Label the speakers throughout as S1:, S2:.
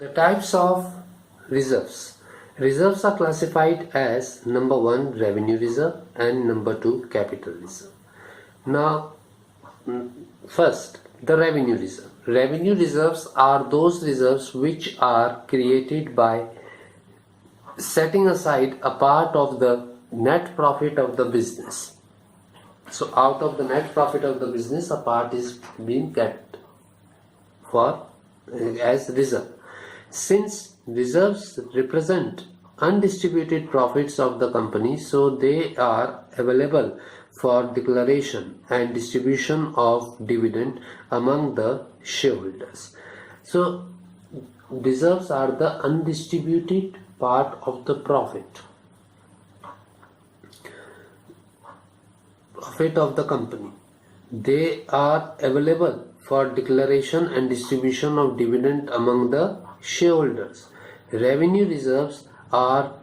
S1: The types of reserves. Reserves are classified as number 1 revenue reserve and number 2 capital reserve. Now first the revenue reserve. Revenue reserves are those reserves which are created by setting aside a part of the net profit of the business. So out of the net profit of the business a part is being kept for as reserve. Since reserves represent undistributed profits of the company, so they are available for declaration and distribution of dividend among the shareholders. So reserves are the undistributed part of the profit of the company. They are available for declaration and distribution of dividend among the shareholders. Revenue reserves are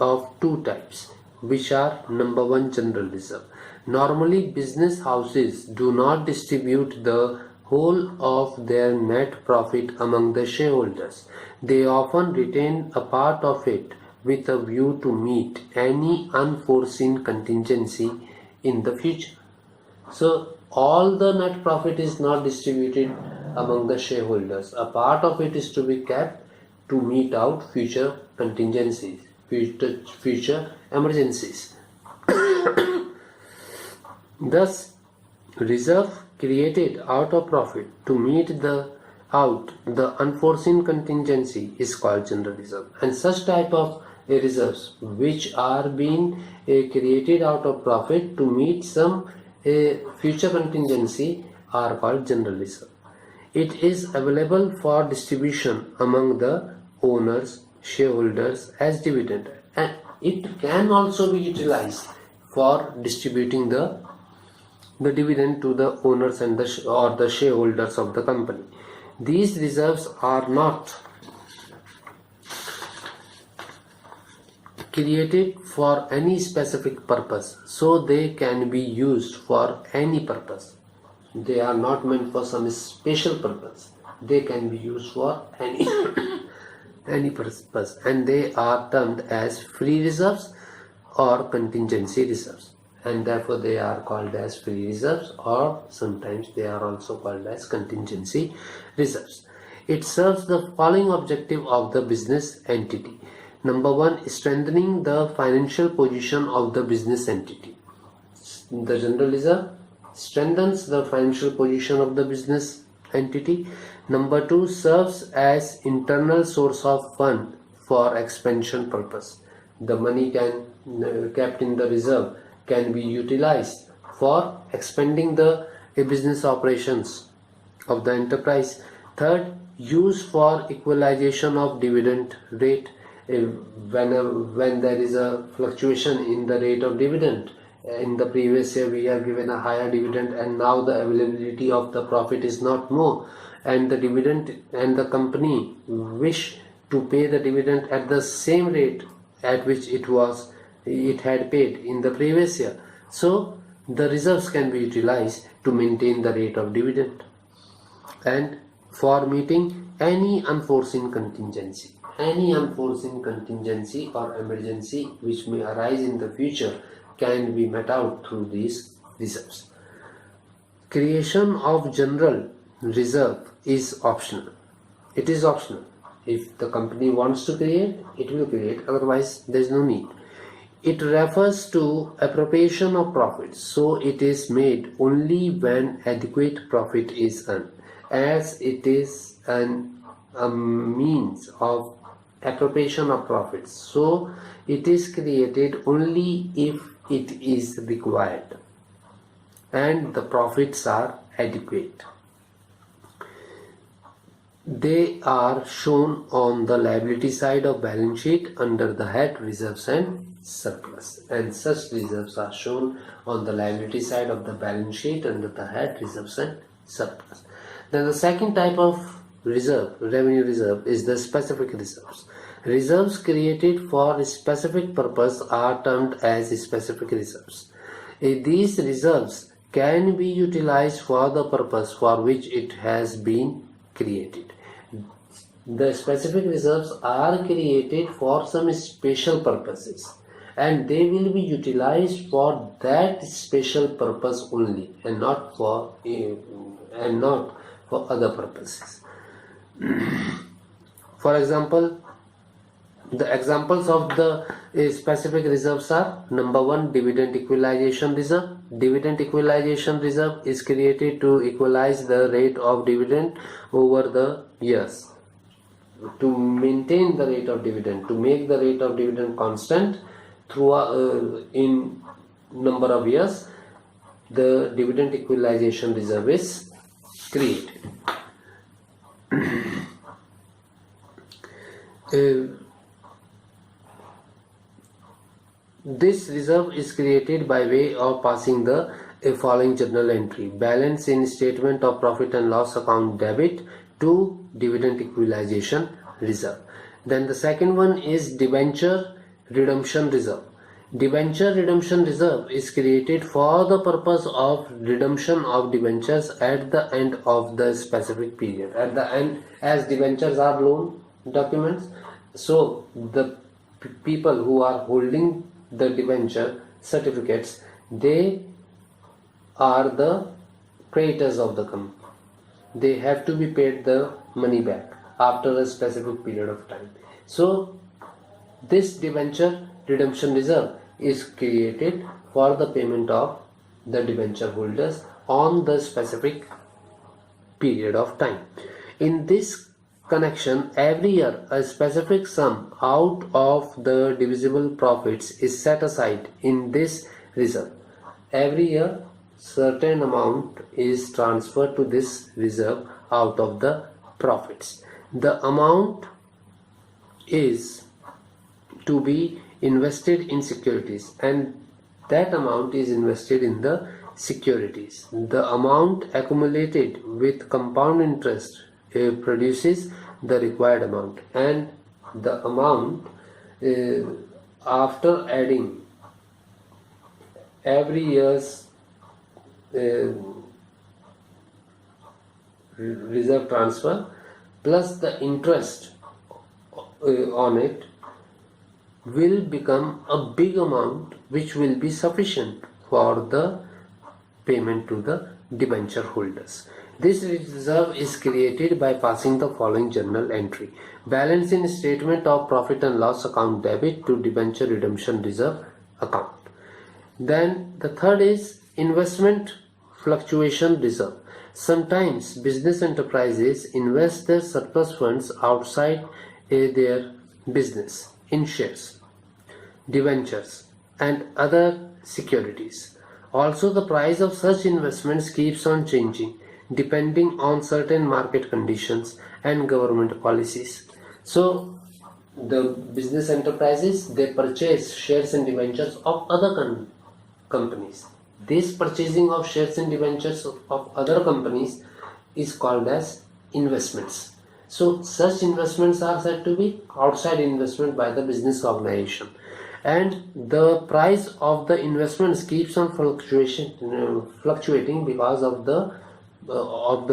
S1: of two types, which are number 1 general reserve. Normally business houses do not distribute the whole of their net profit among the shareholders. They often retain a part of it with a view to meet any unforeseen contingency in the future. So all the net profit is not distributed among the shareholders. A part of it is to be kept to meet out future contingencies, future emergencies. Thus, reserve created out of profit to meet the unforeseen contingency is called general reserve, and such type of reserves which are being created out of profit to meet some future contingency are called general reserve. It is available for distribution among the owners, shareholders as dividend, and it can also be utilized for distributing the dividend to the owners and the shareholders of the company. These reserves are not created for any specific purpose, so they can be used for any purpose. They are not meant for some special purpose. They can be used for any any purpose, and they are termed as free reserves or contingency reserves, and therefore they are called as free reserves, or sometimes they are also called as contingency reserves. It serves the following objective of the business entity. Number 1, strengthening the financial position of the business entity. The general reserve strengthens the financial position of the business entity. Number 2, serves as internal source of fund for expansion purpose. The money kept in the reserve can be utilized for expanding the business operations of the enterprise. Third, use for equalization of dividend rate. When there is a fluctuation in the rate of dividend, in the previous year we have given a higher dividend and now the availability of the profit is not more, and the dividend and the company wish to pay the dividend at the same rate at which it had paid in the previous year. So the reserves can be utilized to maintain the rate of dividend and for meeting any unforeseen contingency. Any unforeseen contingency or emergency which may arise in the future can be met out through these reserves. Creation of general reserve is optional. It is optional. If the company wants to create, it will create, otherwise there is no need. It refers to appropriation of profits, so it is made only when adequate profit is earned, as it is a means of appropriation of profits, so it is created only if it is required and the profits are adequate. They are shown on the liability side of balance sheet under the head reserves and surplus, and such reserves are shown on the liability side of the balance sheet under the head reserves and surplus. Then the second type of reserve, revenue reserve, is the specific reserves. Reserves created for a specific purpose are termed as specific reserves. These reserves can be utilized for the purpose for which it has been created. The specific reserves are created for some special purposes and they will be utilized for that special purpose only and not for other purposes. For example, the examples of the specific reserves are: number one, dividend equalization reserve. Dividend equalization reserve is created to equalize the rate of dividend over the years. To maintain the rate of dividend, to make the rate of dividend constant through in number of years, the dividend equalization reserve is created. This reserve is created by way of passing the following journal entry: balance in statement of profit and loss account debit to dividend equalization reserve. Then the second one is debenture redemption reserve. Debenture redemption reserve is created for the purpose of redemption of debentures at the end of the specific period. At the end, as debentures are loan documents, so the people who are holding the debenture certificates, they are the creditors of the company. They have to be paid the money back after a specific period of time. So this debenture redemption reserve is created for the payment of the debenture holders on the specific period of time. In this connection, every year a specific sum out of the divisible profits is set aside in this reserve. Every year certain amount is transferred to this reserve out of the profits. The amount is to be invested in securities and that amount is invested in the securities. The amount accumulated with compound interest produces the required amount, and the amount after adding every year's reserve transfer plus the interest on it will become a big amount which will be sufficient for the payment to the debenture holders. This reserve is created by passing the following journal entry: balance in statement of profit and loss account debit to debenture redemption reserve account. Then the third is investment fluctuation reserve. Sometimes business enterprises invest their surplus funds outside their business in shares, debentures and other securities. Also, the price of such investments keeps on changing depending on certain market conditions and government policies. So the business enterprises, they purchase shares and debentures of other companies. This purchasing of shares and debentures of other companies is called as investments. So such investments are said to be outside investment by the business organization, and the price of the investments keeps on fluctuating because of the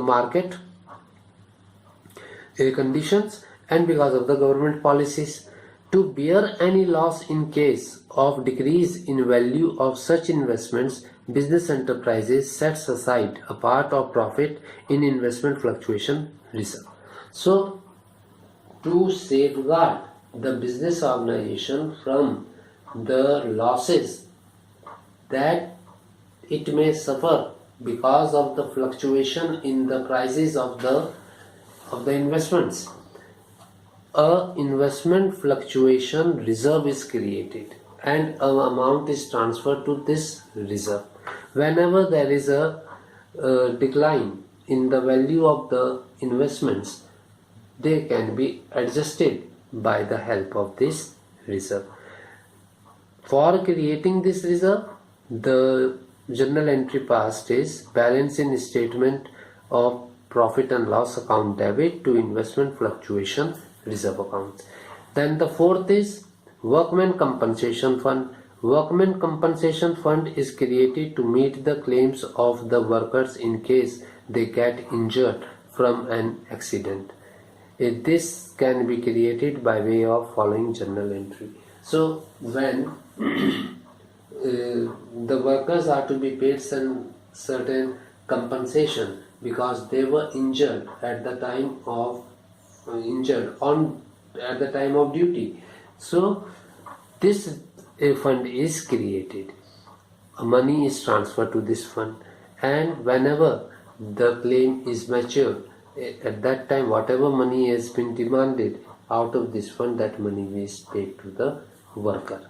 S1: market conditions and because of the government policies. To bear any loss in case of decrease in value of such investments, business enterprises sets aside a part of profit in investment fluctuation reserve. So to safeguard the business organization from the losses that it may suffer because of the fluctuation in the prices of the investments, a investment fluctuation reserve is created and an amount is transferred to this reserve. Whenever there is a decline in the value of the investments, they can be adjusted by the help of this reserve. For creating this reserve, the journal entry passed is balance in statement of profit and loss account debit to investment fluctuation reserve account. Then the fourth is workmen compensation fund. Workmen compensation fund is created to meet the claims of the workers in case they get injured from an accident. This can be created by way of following journal entry. So when the workers are to be paid some certain compensation because they were injured at the time of at the time of duty. So this fund is created. Money is transferred to this fund, and whenever the claim is matured, at that time whatever money has been demanded out of this fund, that money is paid to the worker.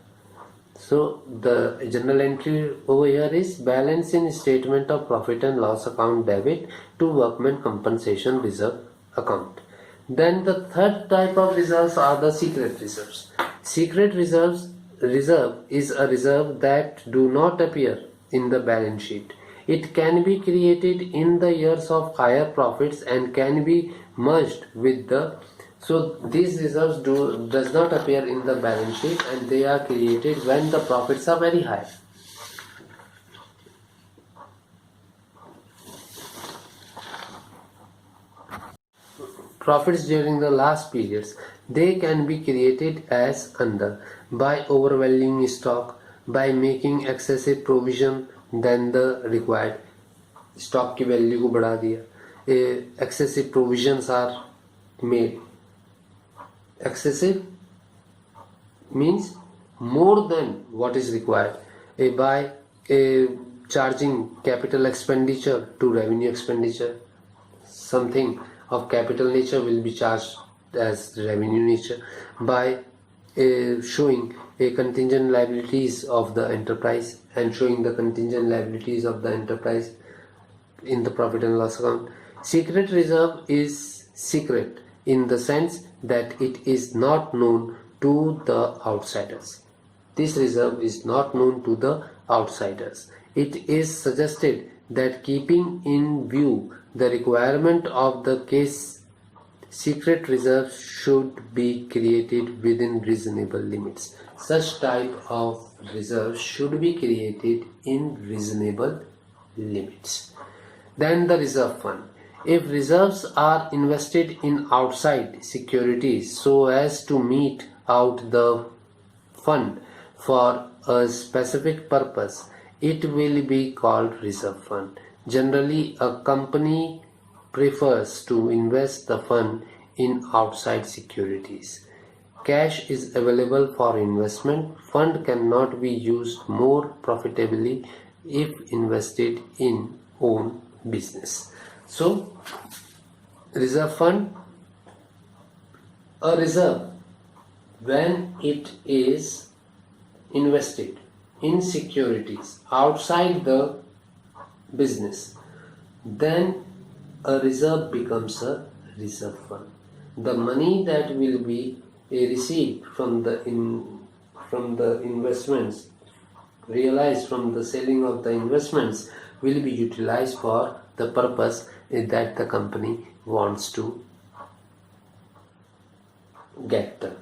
S1: So the journal entry over here is balance in statement of profit and loss account debit to workmen compensation reserve account. Then the third type of reserves are the secret reserves. Secret reserve is a reserve that do not appear in the balance sheet. It can be created in the years of higher profits and can be merged with the. So these reserves does not appear in the balance sheet, and they are created when the profits are very high. Profits during the last periods, they can be created as under by overvaluing stock, by making excessive provision than the required. Stock की value को बढ़ा दिया. Excessive provisions are made. Excessive means more than what is required. By charging capital expenditure to revenue expenditure, something of capital nature will be charged as revenue nature. By showing a contingent liabilities of the enterprise and showing the contingent liabilities of the enterprise in the profit and loss account. Secret reserve is secret in the sense that it is not known to the outsiders. This reserve is not known to the outsiders. It is suggested that keeping in view the requirement of the case, secret reserves should be created within reasonable limits. Such type of reserves should be created in reasonable limits. Then the reserve fund. If reserves are invested in outside securities so as to meet out the fund for a specific purpose, it will be called reserve fund. Generally, a company prefers to invest the fund in outside securities. Cash is available for investment. Fund cannot be used more profitably if invested in own business. So, reserve fund, a reserve when it is invested in securities outside the business, then a reserve becomes a reserve fund. The money that will be received from the investments, realized from the selling of the investments, will be utilized for the purpose that the company wants to get done.